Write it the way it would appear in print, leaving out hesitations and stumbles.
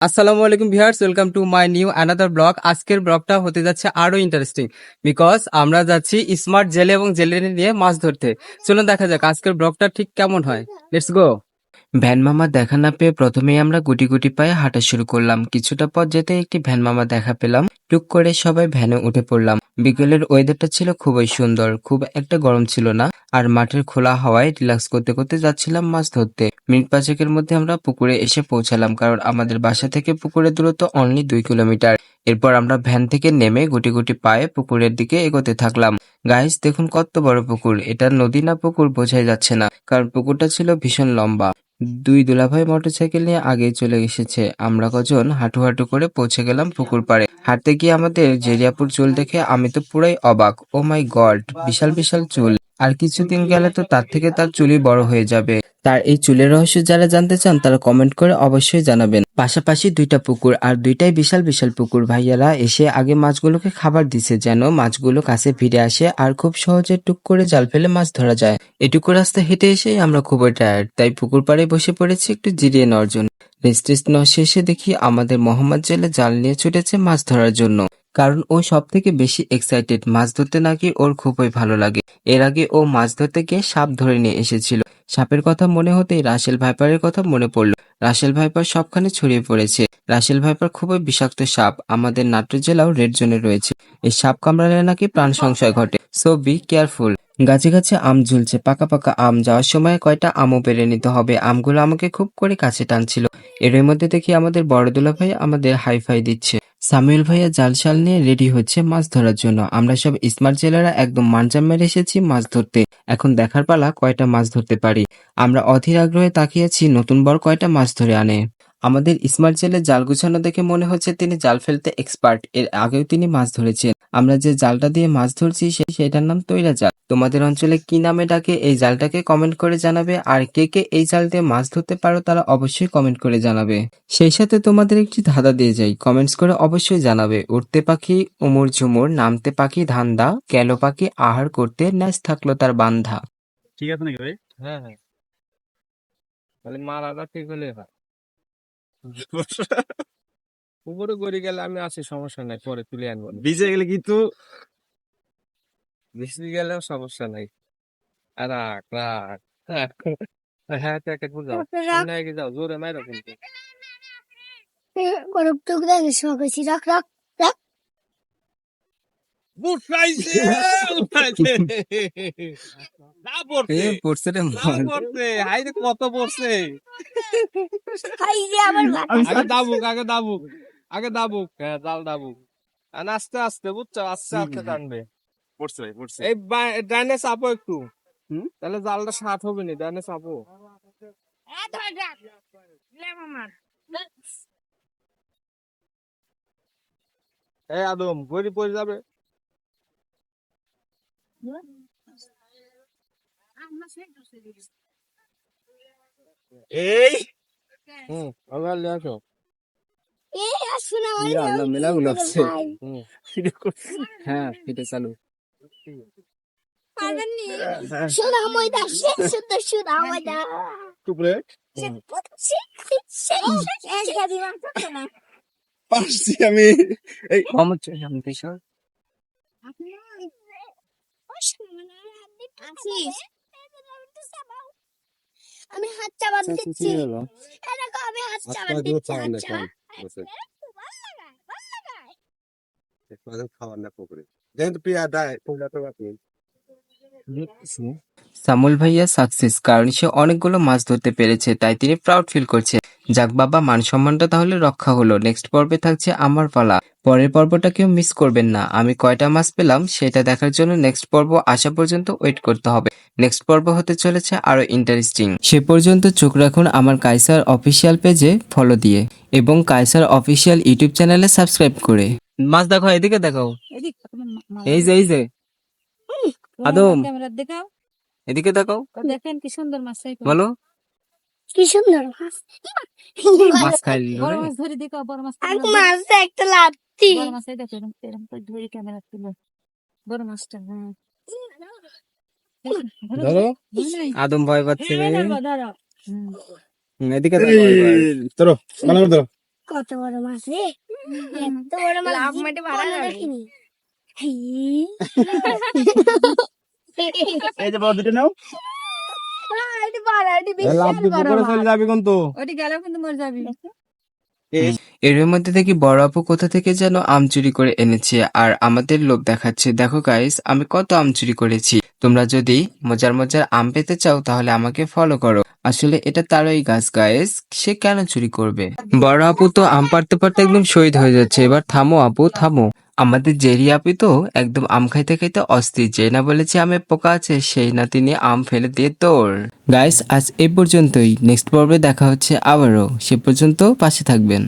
আসসালামু আলাইকুম viewers, welcome to my new another blog. আজকের ব্লগটা হতে যাচ্ছে আরো ইন্টারেস্টিং, বিকজ আমরা যাচ্ছি স্মার্ট জেলে এবং জেলেরি নিয়ে মাছ ধরতে। চলুন দেখা যাক আজকের ব্লগটা ঠিক কেমন হয়। Let's go. ভ্যান মামা দেখা না পেয়ে প্রথমেই আমরা গুটি গুটি পায়ে হাঁটা শুরু করলাম। কিছুটা পথ যেতে একটি ভ্যান মামা দেখা পেলাম। টুক করে সবাই ভ্যানে উঠে পড়লাম। বিকেলের ওয়েদারটা ছিল খুবই সুন্দর, খুব একটা গরম ছিল না। আর মাঠের খোলা হাওয়ায় রিল্যাক্স করতে করতে যাচ্ছিলাম মাছ ধরতে। মিনিট পাঁচেকের মধ্যে আমরা পুকুরে এসে পৌঁছালাম, কারণ আমাদের বাসা থেকে পুকুরের দূরত্ব অনলি 2 কিলোমিটার। এরপর আমরা ভ্যান থেকে নেমে গুটি গুটি পায়ে পুকুরের দিকে এগোতে থাকলাম। গাইস দেখুন কত বড় পুকুর, এটা নদী না পুকুর বোঝাই যাচ্ছে না, কারণ পুকুরটা ছিল ভীষণ লম্বা। দুই দুলাভাই মোটরসাইকেল নিয়ে আগেই চলে এসেছে। আমরা কজন হাঁটু হাঁটু করে পৌঁছে গেলাম পুকুর পাড়ে। হাঁটতে গিয়ে আমাদের জেরিয়াপুর চুল দেখে আমি তো পুরাই অবাক। ও মাই গড, বিশাল বিশাল চুল। আর কিছুদিন গেলে তো তার থেকে তার চুলই বড় হয়ে যাবে। তার এই চুলের রহস্য যারা জানতে চান তারা কমেন্ট করে অবশ্যই জানাবেন। পাশাপাশি দুইটা পুকুর, আর দুইটাই বিশাল বিশাল পুকুর। ভাইয়ারা এসে আগে মাছগুলোকে খাবার দিছে, যেন মাছগুলো কাছে ফিরে আসে আর খুব সহজে টুক করে জাল ফেলে মাছ ধরা যায়। এটুকু রাস্তা হেঁটে এসেই আমরা খুবই টায়ার্ড, তাই পুকুর পাড়ে বসে পড়েছি একটু জিরিয়ে নেওয়ার জন্য। রেস্ট টেস্ট নেওয়া শেষে দেখি আমাদের মোহাম্মদ জেলে জাল নিয়ে ছুটেছে মাছ ধরার জন্য, কারণ ও সব থেকে বেশি এক্সাইটেড। মাছ ধরতে নাকি ওর খুবই ভালো লাগে। এর আগে ও মাছ ধরতে গিয়ে সাপ ধরে নিয়ে এসেছিল। সাপের কথা মনে হতেই রাসেল ভাইপারের কথা মনে পড়ল। রাসেল ভাইপার সবখানে ছড়িয়ে পড়েছে। রাসেল ভাইপার খুবই বিষাক্ত সাপ, আমাদের নাটোর জেলাও রেড জোনে রয়েছে। এই সাপ কামড়ালে নাকি প্রাণ সংশয় ঘটে, সো বি কেয়ারফুল। গাছে গাছে আম ঝুলছে, পাকা পাকা আম। যাওয়ার সময় কয়টা আমও পেরে নিতে হবে। আমগুলো আমাকে খুব করে কাছে টানছিল। এর মধ্যে দেখি আমাদের বড় দুলা ভাই আমাদের হাইফাই দিচ্ছে। সামুয়েল ভাইয়া জাল নিয়ে রেডি হচ্ছে মাছ ধরার জন্য। আমরা সব স্মার্ট জেলেরা একদম মানজাম মেরে এসেছি মাছ ধরতে। এখন দেখার পালা কয়টা মাছ ধরতে পারি। আমরা অধীর আগ্রহে তাকিয়েছি নতুন বর কয়টা মাছ ধরে আনে। আমাদের স্মার্ট জেলে জাল গুছানো দেখে মনে হচ্ছে তিনি জাল ফেলতে এক্সপার্ট। এর আগেও তিনি মাছ ধরেছেন। আমরা যে জালটা দিয়ে মাছ ধরছি সেটার নাম তৈরা জাল। তোমাদের অঞ্চলে কি নামে ডাকে এই জালটাকে কমেন্ট করে জানাবে। আর কে কে এই জাল দিয়ে মাছ ধরতে পারো তারা অবশ্যই কমেন্ট করে জানাবে। সেই সাথে তোমাদের একটি ধাঁধা দিয়ে যাই, কমেন্টস করে অবশ্যই জানাবে। উঠতে পাখি উমর ঝুমুর, নামতে পাখি ধান্দা, গেল পাখি আহার করতে, ন্যাস থাকলো তার বান্ধা। ঠিক আছে নাকি ভাই? হ্যাঁ হ্যাঁ, তাহলে মারাটা ঠিক হলে হয়। উপরে গড়ি গেলে আমি আছি, সমস্যা নাই, পরে তুলে আনবো। ভিজে গেলে কিন্তু ভিজে গেলেও সমস্যা নাই। আর রাখ রাখ রাখ। হ্যাঁ প্যাকেট বুঝাও, সামনে এগিয়ে যাও, জোরে মাইরো কিন্তু। গরম টুক দেখে সবাইছি রাখ রাখ রাখ। উঠাইছে উঠাইছে। না পড়ছে পড়ছে রে না পড়ছে, হাই রে কত পড়ছে। হাই রে আমার আগে দাবুক আগে দাবুক আগে দাবুক, হ্যাঁ জাল দাবুক। আর আস্তে আস্তে বুঝছো, আস্তে আস্তে টানবে। পড়ছে ভাই পড়ছে। এই ডাইনে চাপো একটু, তাহলে জালটা সাত হবে না। ডাইনে চাপো। এই আদম গড়ি পড়ে যাবে। এই আবার নিয়ে আসো। এই আসুন আমার ইয়া আল্লাহ, মেলাগুলো আছে। ভাই হ্যাঁ এটা চালু। পারেননি শোনা ময়দা সে সুন্দর শোনা ময়দা টুকরে এই গাদি মাছ তো না পারছি আমি। এই কম হচ্ছে সামনে থেকে সর। আমি হাত চাবান দিচ্ছি। এরকম আমি হাত চাবান দিচ্ছি। খাবার না পুকুরে যেহেতু পিয়া দেয় তোমরা তো বাকি। সামুল ভাইয়া সাকসেস, কারণ সে অনেকগুলো মাছ ধরতে পেরেছে, তাই তিনি প্রাউড ফিল করছে। যাক বাবা, মান সম্মানটা তাহলে রক্ষা হলো। নেক্সট পর্বে থাকছে আমার পালা। পরের পর্বটা কেউ মিস করবেন না। আমি কয়টা মাছ পেলাম সেটা দেখার জন্য নেক্সট পর্ব আসা পর্যন্ত ওয়েট করতে হবে। নেক্সট পর্ব হতে চলেছে আরো ইন্টারেস্টিং। সে পর্যন্ত চোখ রাখুন আমার কায়সার অফিসিয়াল পেজে ফলো দিয়ে এবং কায়সার অফিসিয়াল ইউটিউব চ্যানেলে সাবস্ক্রাইব করে। মাছ দেখো, এদিকে দেখো, এই যে আদম দেখাও এদিকে দেখাও, দেখেন কি সুন্দর মাছ বলো কি সুন্দর মাছ মাছ খাইলি বড় মাছ ধরে দেখাও বড় মাছ মাছ একটা লাত্তি বড় মাছ দেখো এরকম এরকম করে ধরে ক্যামেরা তুলে বড় মাছটা হ্যাঁ ধরো। আদম ভয় পাচ্ছে রে। ধরো এদিকে দেখো এবার। ধরো ভালো করে ধরো। কত বড় মাছ রে এত বড় মাছ লাভ মেটে মারা যাবে। দেখিনি এই যে বড় দুটো নাও এটি বড় এটি লাভ বিশাল দিয়ে বড় পুকুরে মাছ। চলে যাবে কিন্তু ওটি গেলেও কিন্তু মরে যাবি। এর মধ্যে দেখি বড় আপু কোথা থেকে যেন আম চুরি করে এনেছে আর আমাদের লোভ দেখাচ্ছে। দেখো গাইস, আমি কত আম চুরি করেছি। তোমরা যদি মজার মজার আম পেতে চাও তাহলে আমাকে ফলো করো। আসলে এটা তারই গাছ গাইস, সে কেন চুরি করবে? বড় আপু তো আম পাড়তে পারতে একদম শহীদ হয়ে যাচ্ছে। এবার থামো আপু, থামো। আমাদের জেরি আপু তো একদম আম খাইতে খাইতে অস্থির। যে না বলেছে আমে পোকা আছে, সেই না তিনি আম ফেলে দিয়ে তোর। গাইস, আজ এই পর্যন্তই। নেক্সট পর্বে দেখা হচ্ছে আবারও। সে পর্যন্ত পাশে থাকবেন।